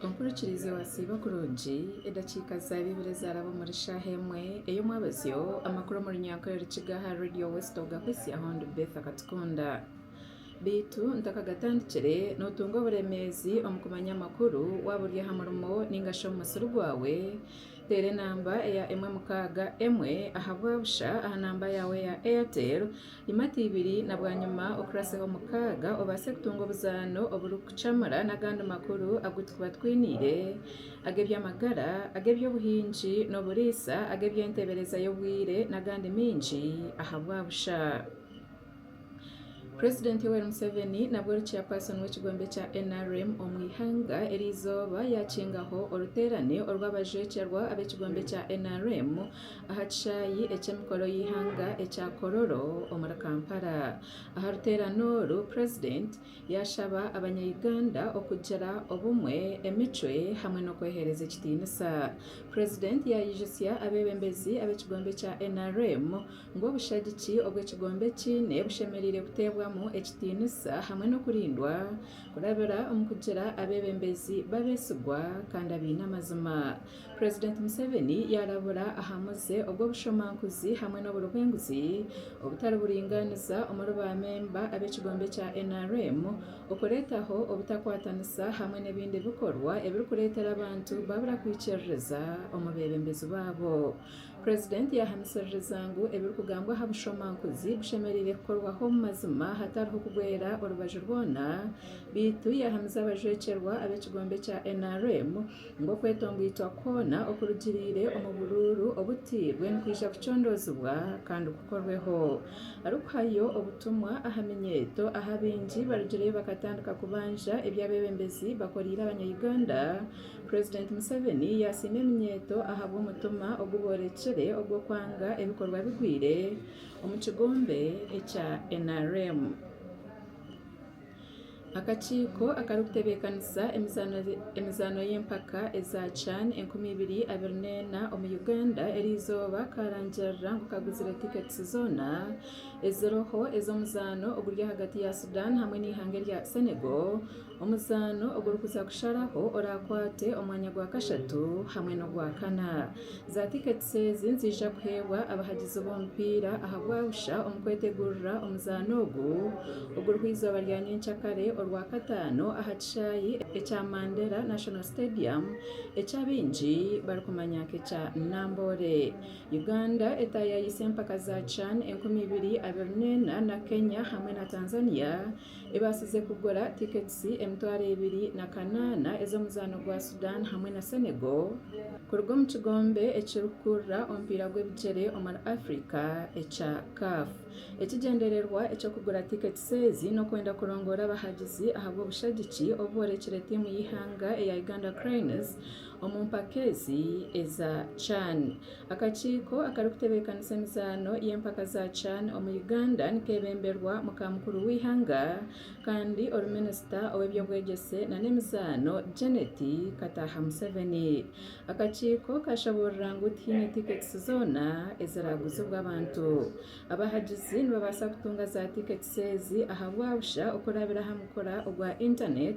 Ompurukirize wasiiba kurungi edakiika za bibiri zaraba muri shaaha emwe ey'omwabazyo amakuru omuri nyankore Rukiga ha Radio West Ogakwesi ahondi Beth Katukunda bitu ntakagatandikire notunga oburemeezi omu kumanya amakuru waba ori aha murimo ningashi omu musiri gwawe tere namba eya 161 aha bwabusha aha namba yawe ya Airtel imati 2 na bwanyuma okuraseho mukaaga obase kutunga obuzaano oburikucamura n'agandi makuru agutukuba twinire agebyamagara agebyobuhingi n'oburiisa agebyentebereza y'obwire n'agandi mingi aha bwabusha. President Yoweri Museveni nabwo chairperson w'ekigombe kya NRM omwihanga erizooba yakingaho oruterane orw'abajekyerwa ab'ekigombe kya NRM aha kishaayi eky'emikolo y'ihanga ekya Kororo omuri Kampala. Aha ruterane oru President yashaba abanya-Uganda okugira obumwe emicwe hamwe n'okwehereza ekitiinisa. President yayijusya abebembezi ab'ekigombe kya NRM ngu obushagiki obw'ekigombe kiine bushemereire kuteebwa ekitiinisa hamwe n'okurindwa kurabira omu kugira abebembezi babesigwa kandi abaine amazima. President Museveni yarabura ahamuze obw'obushomankuzi hamwe n'oburwenguzi obutari buringaniza omuri bamemba ab'ekigombe kya NRM okureetaho obutakwatanisa hamwe n'ebindi bikorwa ebirikureetera abantu babura kwikyerereza omu bebembezi baabo. President yahamisiriza ngu ebirikugambwa aha bushomankuzi bushemereire kukorwaho mu mazima hatariho kugwera orubaju rwona bitu yahamiza abajwekyerwa ab'ekigombe kya NRM ngu okwetongwitwa kwona okurugiriire omu bururu obutiirwe nikwija kucondozibwa kandi kukorweho. Arikuhayo obutumwa aha minyeeto aha bingi barugireyo bakatandika kubanja ebyabebembezi bakoriire abanya-Uganda. President Museveni yasiima eminyeeto aha bw'omutuma oguborekire ogw'okwanga ebikorwa bigwire omu kigombe ekya NRM. Akakiiko akarikutebeekanisa emizaano y'empaka eza CHAN 2024 omu Uganda erizooba karangirira ngu kaguzire tickets zoona eziroho ez'omuzaano oguri hagati ya Sudan hamwe n'ihanga rya Senegal. Omuzaano ogurikuza kusharaho orakwate omwanya gwa kashatu hamwe n'ogwa kana. Za tickets ezi nzija kuheebwa abahagizi b'omupiira aha bwabusha omu kwetegurira omuzaano ogu ogurihizooba rya nyenkyakare orwa kataano aha kishaayi ekya Mandela National Stadium ekyabingi barikumanya nk'ekya Nambole. Uganda etayayise empaka za CHAN 2024 na Kenya hamwe na Tanzania ebasize kugura tickets 2,800 ez'omuzaano gwa Sudan hamwe na Senegal kuruga omu kigombe ekirikukurra omupiira gw'ebigyere omuri Africa ekya CAF. Ekigendererwa eky'okugura tickets ezi n'okwenda kurongora abahagizi aha bw'obushagiki obuborekire tiimu y'ihanga eya Uganda Cranes omu mpaka ezi eza CHAN. Akakiiko akarikutebeekanisa emizaano y'empaka za CHAN omu Uganda nikebemberwa mukamukuru w'ihanga kandi oruminisita ow'ebyobwegyese na n'emizaano Janet Kataha Museveni. Akakiiko kashaburira ngu tihiine tickets zoona eziraguzibwa abantu. Abahagizi nibabaasa kutunga za tickets ezi aha bwabusha okurabira aha mukora ogwa internet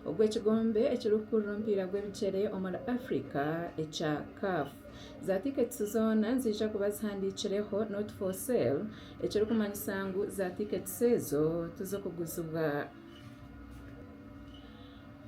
ogw'ekigombe ekirikukurra omupiira gw'ebigyere omuri Africa ekya CAF. Za tickets zoona nzija kuba zihandikireho not for sale ekirikumanyisa ngu za tickets ezo tizokuguzibwa.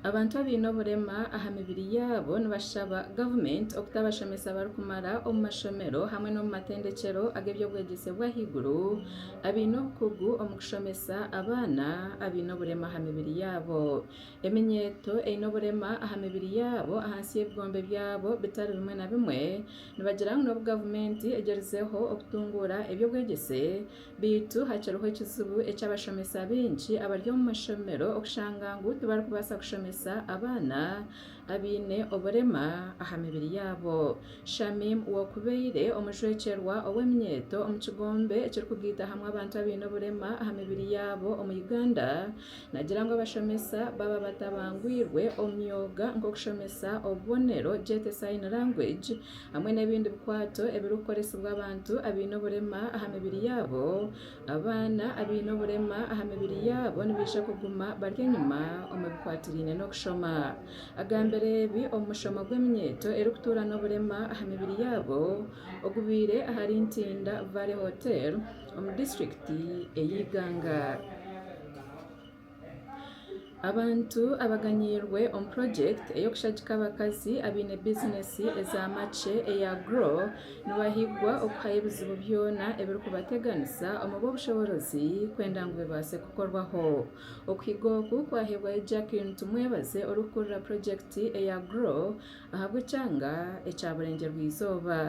Abantu abaine oburema aha mibiri yaabo nibashaba gavumenti okutabashomesa barikumara omu mashomero hamwe n'omu matendekero ag'ebyobwegyese bw'ahaiguru abaine obukugu omu kushomesa abaana abaine oburema aha mibiri yaabo. Eminyeeto eine oburema aha mibiri yaabo ahansi y'ebigombe byabo bitari bimwe na bimwe nibagira ngu n'obu gavumenti egerizeho okutunguura ebyobwegyese bitu hakiriho ekizibu eky'abashomesa bingi abari omu mashomero okushanga ngu tibarikubaasa kushomesa abaana abaine oburema aha mibiri yaabo. Shamim Wokubeire omujwekyerwa ow'eminyeeto omu kigombe ekirikugiita hamwe abantu abaine oburema aha mibiri yaabo omu Uganda nagira ngu abashomesa baba batabangwirwe omu myoga nk'okushomesa obubonero jet sign language hamwe n'ebindi bikwato ebirikukoresibwa abantu abaine oburema aha mibiri yaabo. Abaana abaine oburema aha mibiri yaabo nibaija kuguma bari enyuma omu bikwatiriine n'okushoma agambire ebi omu mushomo gw'emyeto erikutuura n'oburema aha mibiri yaabo ogubiire ahari Ntinda Valley Hotel omu disitulikiti ey'Iganga. Abantu abaganyirwe omu project ey'okushagika abakazi abaine bizinesi ez'amakye eya Grow nibahigwa okuhayo ebizibu byona ebirikubateganisa omu bw'obushoborozi kwenda ngu bibaase kukorwaho. Okuhiga oku kwahebwayo Jacqueline Tumwebaze orikukurira project eya Grow ahabw'ekyanga ekya Burengerwizooba.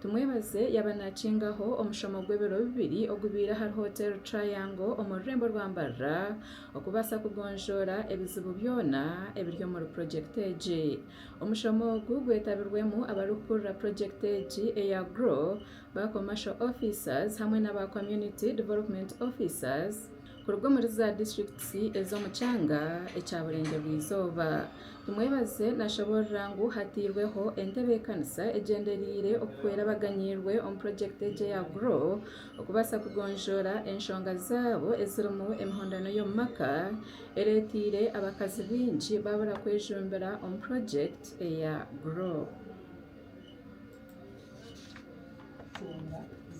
Tumwebaze yaba nakingaho omushomo gw'ebiro bibiri ogubiire ahari Hotel Triangle omu rurembo rwa Mbarara okubaasa kugonjora ebizibu byona ebiri omuri project egi. Omushomo ogu gwetabirwemu abarikukurira project egi eya Grow ba commercial officers hamwe n'aba community development officers kuruga muri za districts ez'omu kyanga ekya Burengerwizooba. Tumwebaze nashoborera ngu hatirweho entebeekanisa egendereire okukwera abaganyirwe omu project egi ya Grow okubaasa kugonjora enshonga zaabo ezirimu emihondano y'omu maka ereetiire abakazi bingi babura kwejumbira omu project eya Grow.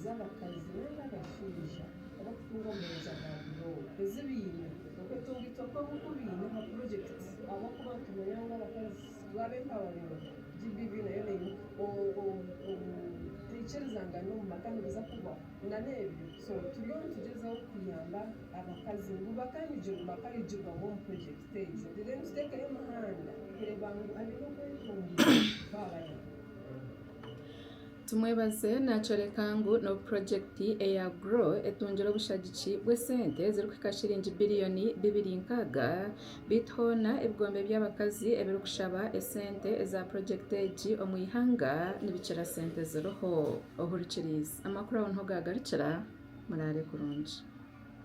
z'abakazi n'abashaija abakutunga omumeeza ga Grow ezibiine okwetungitwa kw'obukubiine ha projects abakuba tumanya nga abakazi babempawaringa GBV nayo neine teikerizanga n'omu maka nibiza kubaho na n'ebyo so turiyo nitugezaho kuyamba abakazi ngu bakayigirwamu omu project egi rero nituteekayo emihanda kureba ngu abaine okwetungira babayamba. Tumwebaze nacoreka ngu no project eya Grow etungira obushagiki bw'esente zirikuhika shiringi biliyoni 2.6 bitona ebigombe by'abakazi ebirikushaba esente eza project egi omu ihanga nibikira sente ziriho. Ohurikiriza amakuru aho niho gagarukira murare kurungi.